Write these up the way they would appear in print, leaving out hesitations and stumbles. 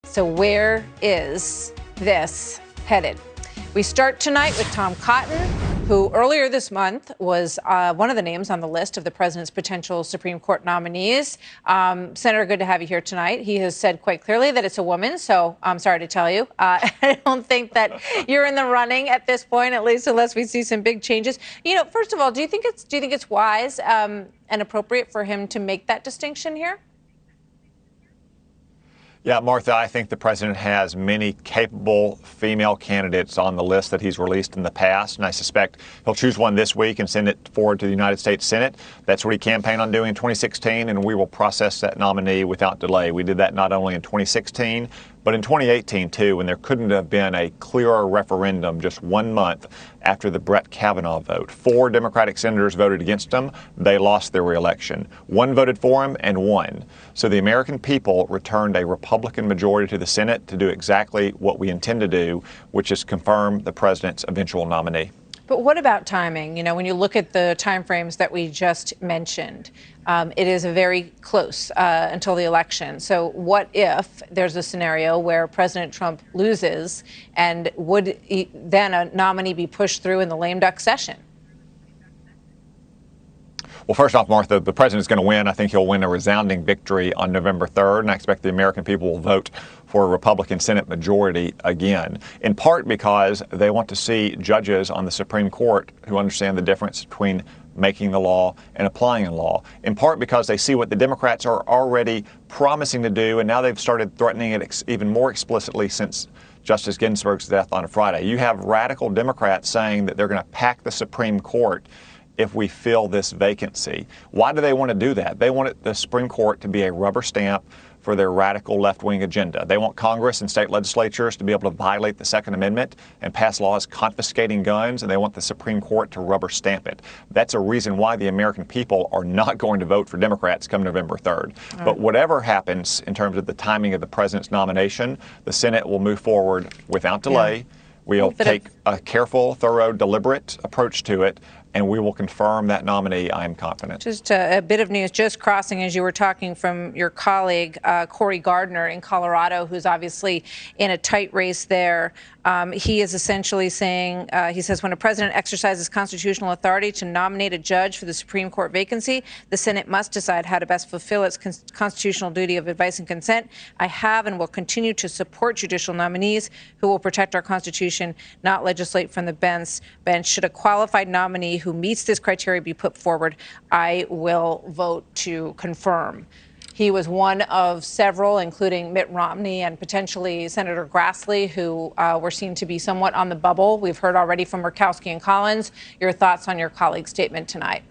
So where is this headed? We start tonight with Tom Cotton, who earlier this month was one of the names on the list of the president's potential Supreme Court nominees. Senator, good to have you here tonight. He has said quite clearly that it's a woman, so I'm sorry to tell you. I don't think that you're in the running at this point, at least unless we see some big changes. You know, first of all, do you think it's wise and appropriate for him to make that distinction here? Yeah, Martha, I think the president has many capable female candidates on the list that he's released in the past, and I suspect he'll choose one this week and send it forward to the United States Senate. That's what he campaigned on doing in 2016, and we will process that nominee without delay. We did that not only in 2016, but in 2018, too, when there couldn't have been a clearer referendum just 1 month after the Brett Kavanaugh vote. 4 Democratic senators voted against him. They lost their reelection. 1 voted for him and won. So the American people returned a Republican majority to the Senate to do exactly what we intend to do, which is confirm the president's eventual nominee. But what about timing? You know, when you look at the timeframes that we just mentioned, it is very close until the election. So what if there's a scenario where President Trump loses, and would then a nominee be pushed through in the lame duck session? Well, first off, Martha, the president is going to win. I think he'll win a resounding victory on November 3rd, and I expect the American people will vote for a Republican Senate majority again, in part because they want to see judges on the Supreme Court who understand the difference between making the law and applying the law, in part because they see what the Democrats are already promising to do, and now they've started threatening it even more explicitly since Justice Ginsburg's death on a Friday. You have radical Democrats saying that they're going to pack the Supreme Court if we fill this vacancy. Why do they want to do that? They want the Supreme Court to be a rubber stamp for their radical left-wing agenda. They want Congress and state legislatures to be able to violate the Second Amendment and pass laws confiscating guns, and they want the Supreme Court to rubber stamp it. That's a reason why the American people are not going to vote for Democrats come November 3rd. Right. But whatever happens in terms of the timing of the president's nomination, the Senate will move forward without delay. Yeah. We'll take a careful, thorough, deliberate approach to it, and we will confirm that nominee, I am confident. Just a bit of news just crossing as you were talking from your colleague, Cory Gardner in Colorado, who's obviously in a tight race there. He is essentially saying, he says, when a president exercises constitutional authority to nominate a judge for the Supreme Court vacancy, the Senate must decide how to best fulfill its constitutional duty of advice and consent. I have and will continue to support judicial nominees who will protect our Constitution, not legislate from the bench. Should a qualified nominee who meets this criteria be put forward, I will vote to confirm. He was one of several, including Mitt Romney and potentially Senator Grassley, who were seen to be somewhat on the bubble. We've heard already from Murkowski and Collins. Your thoughts on your colleague's statement tonight?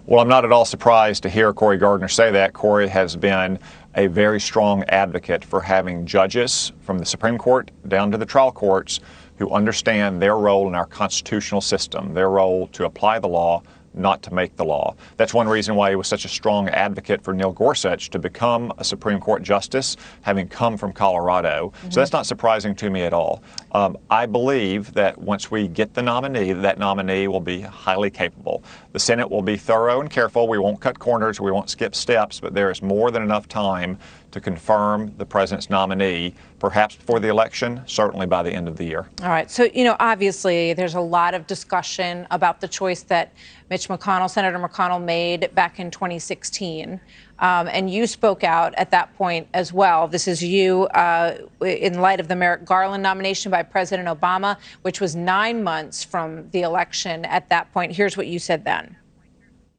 Well, I'm not at all surprised to hear Cory Gardner say that. Cory has been a very strong advocate for having judges from the Supreme Court down to the trial courts who understand their role in our constitutional system, their role to apply the law, not to make the law. That's one reason why he was such a strong advocate for Neil Gorsuch to become a Supreme Court justice, having come from Colorado. Mm-hmm. So that's not surprising to me at all. I believe that once we get the nominee, that nominee will be highly capable. The Senate will be thorough and careful. We won't cut corners. We won't skip steps, but there is more than enough time to confirm the president's nominee, perhaps before the election, certainly by the end of the year. All right. So, you know, obviously there's a lot of discussion about the choice that Senator McConnell made back in 2016. And you spoke out at that point as well. This is you in light of the Merrick Garland nomination by President Obama, which was 9 months from the election at that point. Here's what you said then.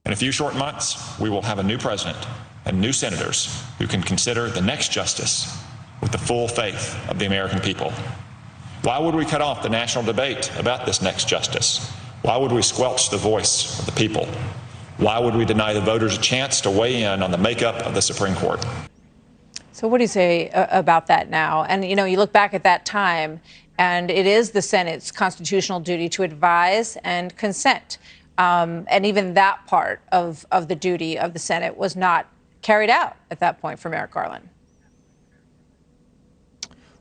In a few short months, we will have a new president and new senators who can consider the next justice with the full faith of the American people. Why would we cut off the national debate about this next justice? Why would we squelch the voice of the people? Why would we deny the voters a chance to weigh in on the makeup of the Supreme Court? So what do you say about that now? And, you know, you look back at that time, and it is the Senate's constitutional duty to advise and consent. And even that part of the duty of the Senate was not carried out at that point for Merrick Garland.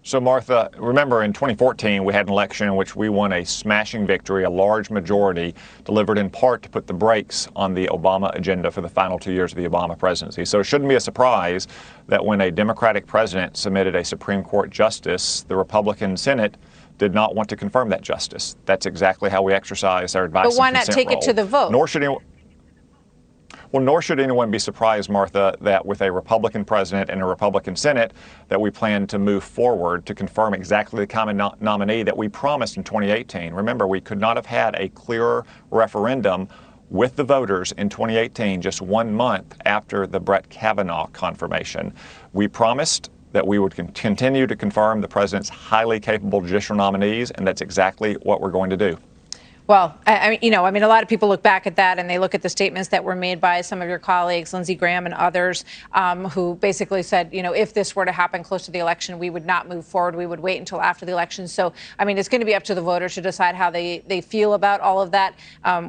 So, Martha, remember in 2014, we had an election in which we won a smashing victory, a large majority, delivered in part to put the brakes on the Obama agenda for the final 2 years of the Obama presidency. So it shouldn't be a surprise that when a Democratic president submitted a Supreme Court justice, the Republican Senate did not want to confirm that justice. That's exactly how we exercise our advice and consent role. But why not take it to the vote? Nor should anyone be surprised, Martha, that with a Republican president and a Republican Senate, that we plan to move forward to confirm exactly the common nominee that we promised in 2018. Remember, we could not have had a clearer referendum with the voters in 2018, just 1 month after the Brett Kavanaugh confirmation. We promised that we would continue to confirm the president's highly capable judicial nominees, and that's exactly what we're going to do. Well, a lot of people look back at that and they look at the statements that were made by some of your colleagues, Lindsey Graham and others, who basically said, if this were to happen close to the election, we would not move forward. We would wait until after the election. So, it's going to be up to the voters to decide how they feel about all of that.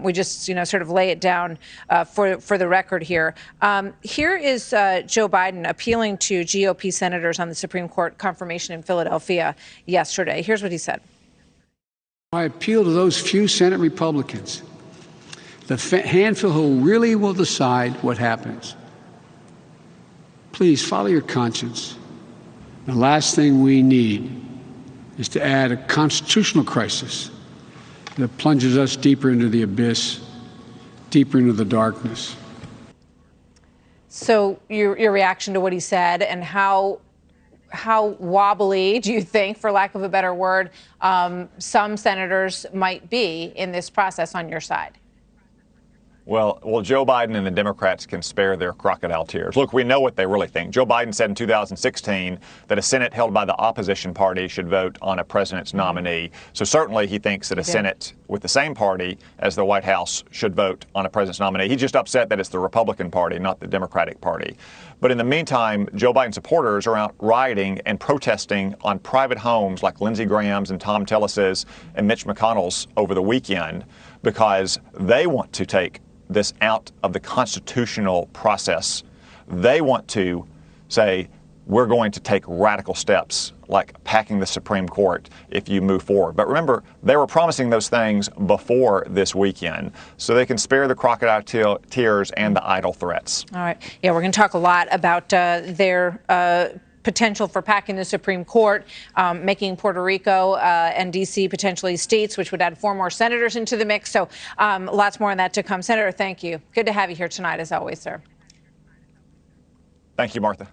We just, sort of lay it down for the record here. Here is Joe Biden appealing to GOP senators on the Supreme Court confirmation in Philadelphia yesterday. Here's what he said. I appeal to those few Senate Republicans, the handful who really will decide what happens. Please follow your conscience. The last thing we need is to add a constitutional crisis that plunges us deeper into the abyss, deeper into the darkness. So your reaction to what he said, and how wobbly do you think, for lack of a better word, some senators might be in this process on your side? Well, Joe Biden and the Democrats can spare their crocodile tears. Look, we know what they really think. Joe Biden said in 2016 that a Senate held by the opposition party should vote on a president's nominee. So certainly he thinks that a Senate with the same party as the White House should vote on a president's nominee. He's just upset that it's the Republican Party, not the Democratic Party. But in the meantime, Joe Biden supporters are out rioting and protesting on private homes like Lindsey Graham's and Tom Tillis's and Mitch McConnell's over the weekend because they want to take this out of the constitutional process. They want to say, we're going to take radical steps like packing the Supreme Court if you move forward. But remember, they were promising those things before this weekend, so they can spare the crocodile tears and the idle threats. All right. Yeah, we're going to talk a lot about their potential for packing the Supreme Court, making Puerto Rico and D.C. potentially states, which would add 4 more senators into the mix. So lots more on that to come. Senator, thank you. Good to have you here tonight, as always, sir. Thank you, Martha.